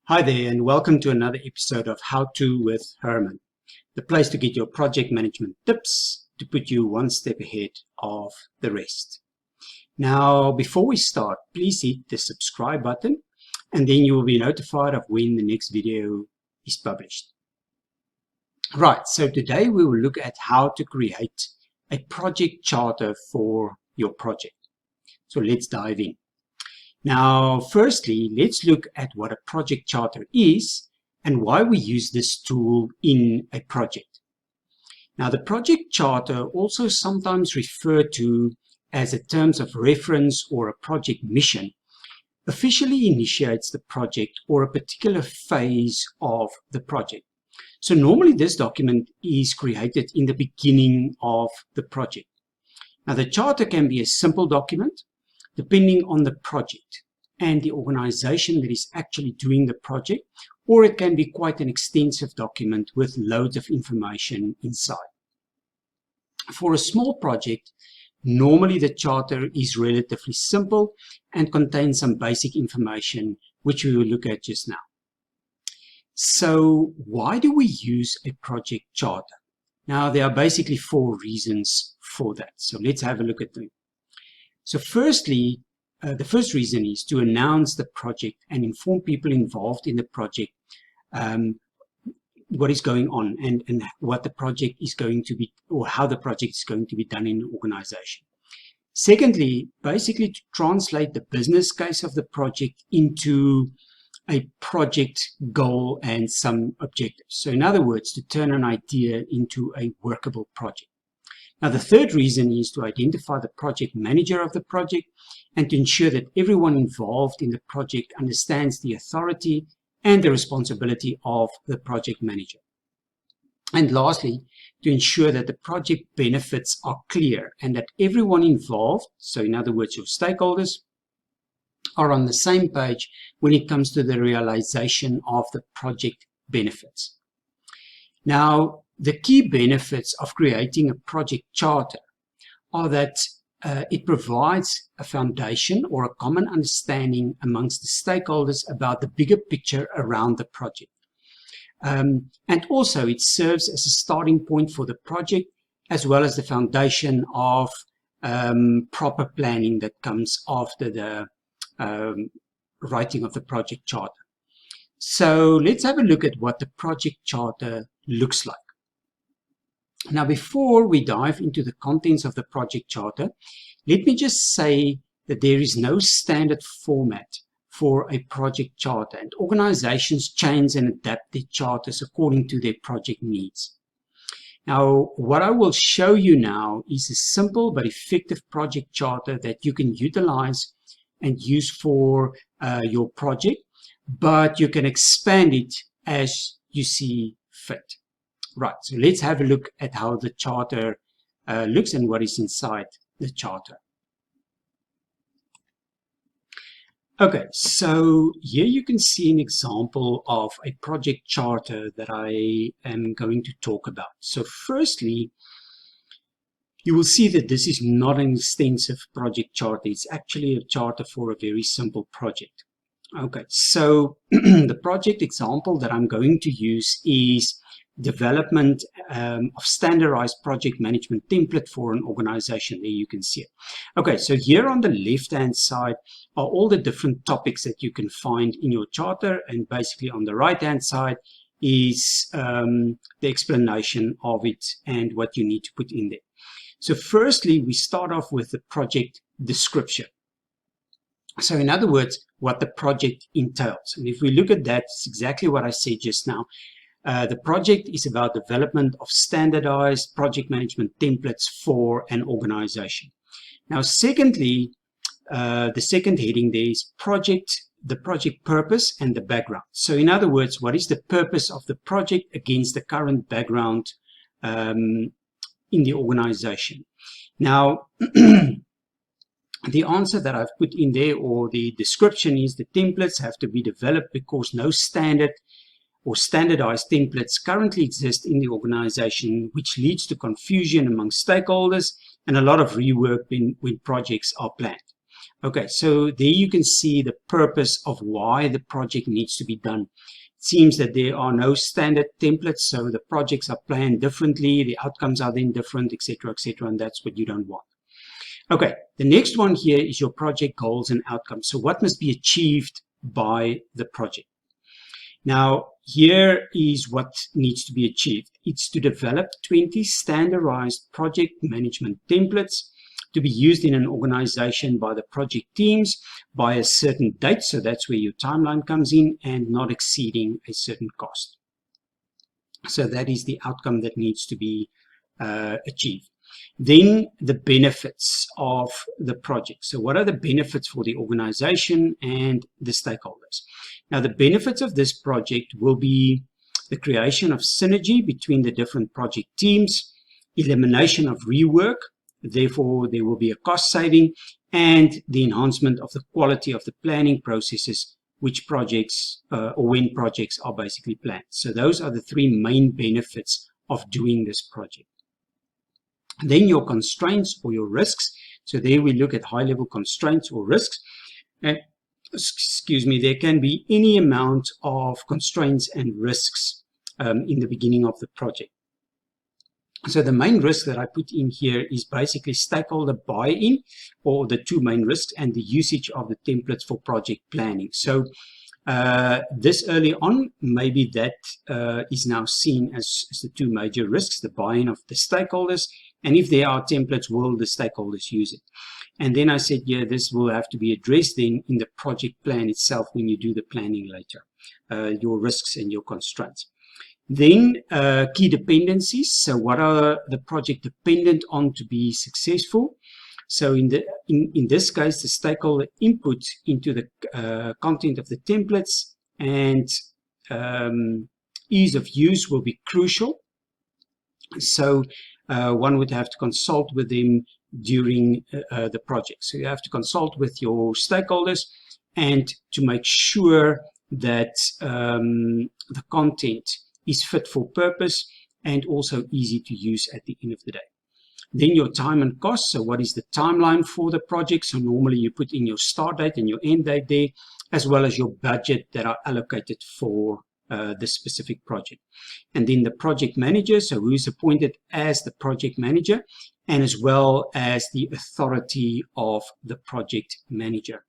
Hi there, and welcome to another episode of How To with Herman, the place to get your project management tips to put you one step ahead of the rest. Now, before we start, please hit the subscribe button, and then you will be notified of when the next video is published. Right, so today we will look at how to create a project charter for your project. So let's dive in. Now, firstly, let's look at what a project charter is and why we use this tool in a project. Now, the project charter, also sometimes referred to as a terms of reference or a project mission, officially initiates the project or a particular phase of the project. So normally this document is created in the beginning of the project. Now, the charter can be a simple document, depending on the project and the organization that is actually doing the project, or it can be quite an extensive document with loads of information inside. For a small project, normally the charter is relatively simple and contains some basic information, which we will look at just now. So why do we use a project charter? Now, there are basically 4 reasons for that. So let's have a look at them. So firstly, the first reason is to announce the project and inform people involved in the project what is going on and what the project is going to be, or how the project is going to be done in the organization. Secondly, basically to translate the business case of the project into a project goal and some objectives. So in other words, to turn an idea into a workable project. Now, the third reason is to identify the project manager of the project and to ensure that everyone involved in the project understands the authority and the responsibility of the project manager. And lastly, to ensure that the project benefits are clear and that everyone involved, so in other words, your stakeholders, are on the same page when it comes to the realization of the project benefits. Now, the key benefits of creating a project charter are that it provides a foundation or a common understanding amongst the stakeholders about the bigger picture around the project. And also it serves as a starting point for the project, as well as the foundation of proper planning that comes after the writing of the project charter. So let's have a look at what the project charter looks like. Now, before we dive into the contents of the project charter, let me just say that there is no standard format for a project charter, and organizations change and adapt their charters according to their project needs. Now, what I will show you now is a simple but effective project charter that you can utilize and use for your project, but you can expand it as you see fit. Right, so let's have a look at how the charter looks and what is inside the charter. Okay, so here you can see an example of a project charter that I am going to talk about. So firstly, you will see that this is not an extensive project charter. It's actually a charter for a very simple project. Okay, so the project example that I'm going to use is development of standardized project management template for an organization. There you can see it. Okay, so here on the left-hand side are all the different topics that you can find in your charter, and basically on the right-hand side is the explanation of it and what you need to put in there. So firstly, we start off with the project description. So in other words, what the project entails. And if we look at that, it's exactly what I said just now. The project is about development of standardized project management templates for an organization. Now, secondly, the second heading there is the project purpose and the background. So in other words, what is the purpose of the project against the current background in the organization? Now, the answer that I've put in there, or the description, is the templates have to be developed because no standard or standardized templates currently exist in the organization, which leads to confusion among stakeholders and a lot of rework when projects are planned. Okay, so there you can see the purpose of why the project needs to be done. It seems that there are no standard templates, so the projects are planned differently, the outcomes are then different, etc., and that's what you don't want. Okay, the next one here is your project goals and outcomes. So what must be achieved by the project? Now, here is what needs to be achieved. It's to develop 20 standardized project management templates to be used in an organization by the project teams by a certain date. So that's where your timeline comes in, and not exceeding a certain cost. So that is the outcome that needs to be achieved. Then the benefits of the project. So what are the benefits for the organization and the stakeholders? Now, the benefits of this project will be the creation of synergy between the different project teams, elimination of rework, therefore there will be a cost saving, and the enhancement of the quality of the planning processes which projects or when projects are basically planned. So those are the three main benefits of doing this project. Then your constraints or your risks. So there we look at high-level constraints or risks. And excuse me, there can be any amount of constraints and risks in the beginning of the project. So the main risk that I put in here is basically stakeholder buy-in, or the two main risks, and the usage of the templates for project planning. So this early on, maybe that is now seen as the two major risks, the buy-in of the stakeholders, and if there are templates, will the stakeholders use it? And then I said, yeah, this will have to be addressed then in the project plan itself when you do the planning later, your risks and your constraints. Then key dependencies. So what are the project dependent on to be successful? So in this case, the stakeholder input into the content of the templates and ease of use will be crucial. So one would have to consult with them during the project. So you have to consult with your stakeholders and to make sure that the content is fit for purpose and also easy to use at the end of the day. Then your time and cost. So what is the timeline for the project? So normally you put in your start date and your end date there, as well as your budget that are allocated for the specific project. And then the project manager, so who is appointed as the project manager, and as well as the authority of the project manager.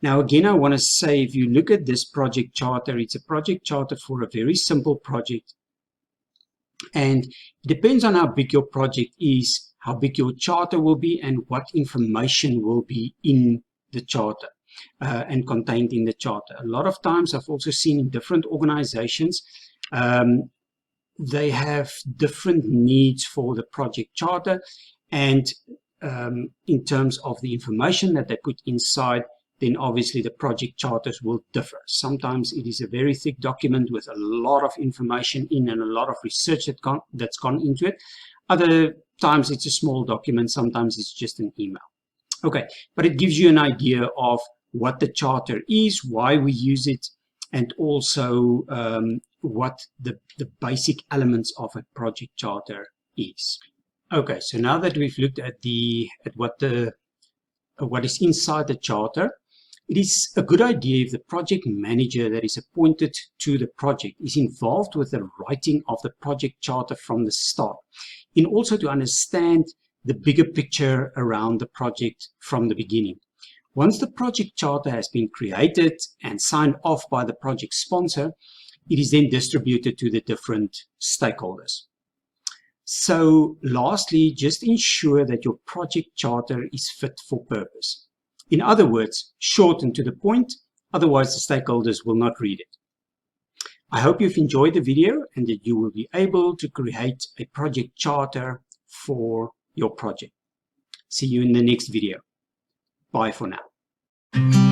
Now, again, I want to say, if you look at this project charter, it's a project charter for a very simple project. And it depends on how big your project is, how big your charter will be, and what information will be in the charter and contained in the charter. A lot of times I've also seen in different organizations, they have different needs for the project charter. And in terms of the information that they put inside, then obviously the project charters will differ. Sometimes it is a very thick document with a lot of information in and a lot of research that's gone into it. Other times it's a small document, sometimes it's just an email. Okay, but it gives you an idea of what the charter is, why we use it, and also what the basic elements of a project charter is. Okay, so now that we've looked at what is inside the charter, it is a good idea if the project manager that is appointed to the project is involved with the writing of the project charter from the start, and also to understand the bigger picture around the project from the beginning. Once the project charter has been created and signed off by the project sponsor, it is then distributed to the different stakeholders. So lastly, just ensure that your project charter is fit for purpose. In other words, short and to the point, otherwise the stakeholders will not read it. I hope you've enjoyed the video and that you will be able to create a project charter for your project. See you in the next video. Bye for now.